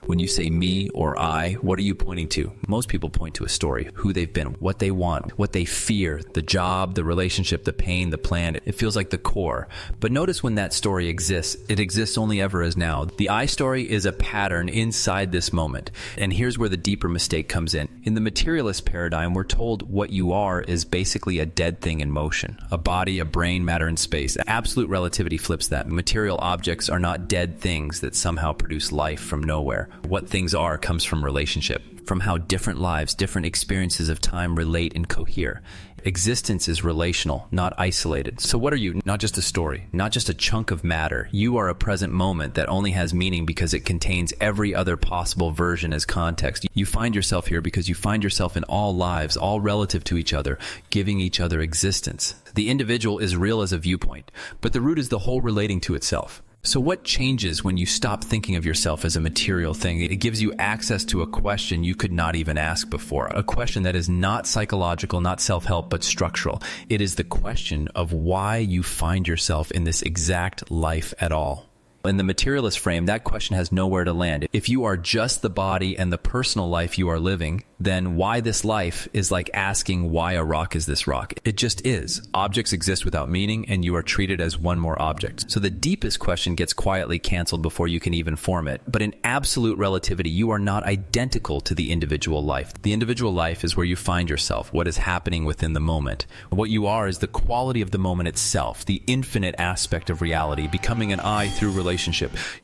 When you say me or I, what are you pointing to? Most people point to a story, who they've been, what they want, what they fear, the job, the relationship, the pain, the plan. It feels like the core. But notice when that story exists, it exists only ever as now. The I story is a pattern inside this moment. And here's where the deeper mistake comes in. In the materialist paradigm, we're told what you are is basically a dead thing in motion. A body, a brain, matter, and space. Absolute relativity flips that. Material objects are not dead things that somehow produce life from nowhere. What things are comes from relationship, from how different lives, different experiences of time relate and cohere. Existence is relational, not isolated. So what are you? Not just a story, not just a chunk of matter. You are a present moment that only has meaning because it contains every other possible version as context. You find yourself here because you find yourself in all lives, all relative to each other, giving each other existence. The individual is real as a viewpoint, but the root is the whole relating to itself. So what changes when you stop thinking of yourself as a material thing? It gives you access to a question you could not even ask before. A question that is not psychological, not self-help, but structural. It is the question of why you find yourself in this exact life at all. In the materialist frame, that question has nowhere to land. If you are just the body and the personal life you are living, then why this life is like asking why a rock is this rock. It just is. Objects exist without meaning, and you are treated as one more object. So the deepest question gets quietly canceled before you can even form it. But in absolute relativity, you are not identical to the individual life. The individual life is where you find yourself, what is happening within the moment. What you are is the quality of the moment itself, the infinite aspect of reality, becoming an I through relationship.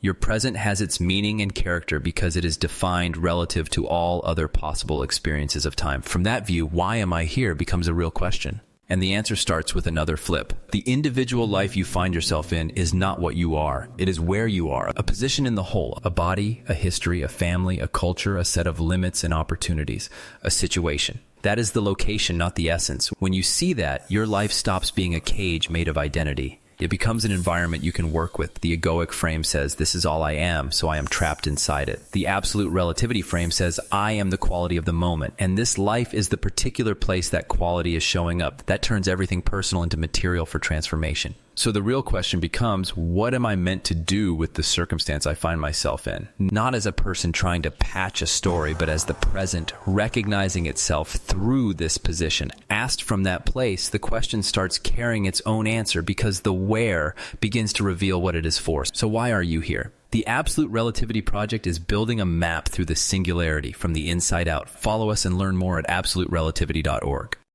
Your present has its meaning and character because it is defined relative to all other possible experiences of time. From that view, why am I here becomes a real question. And the answer starts with another flip. The individual life you find yourself in is not what you are. It is where you are, a position in the whole, a body, a history, a family, a culture, a set of limits and opportunities, a situation. That is the location, not the essence. When you see that, your life stops being a cage made of identity. It becomes an environment you can work with. The egoic frame says, this is all I am, so I am trapped inside it. The absolute relativity frame says, I am the quality of the moment, and this life is the particular place that quality is showing up. That turns everything personal into material for transformation. So the real question becomes, what am I meant to do with the circumstance I find myself in? Not as a person trying to patch a story, but as the present, recognizing itself through this position. Asked from that place, the question starts carrying its own answer because the where begins to reveal what it is for. So why are you here? The Absolute Relativity Project is building a map through the singularity from the inside out. Follow us and learn more at absoluterelativity.org.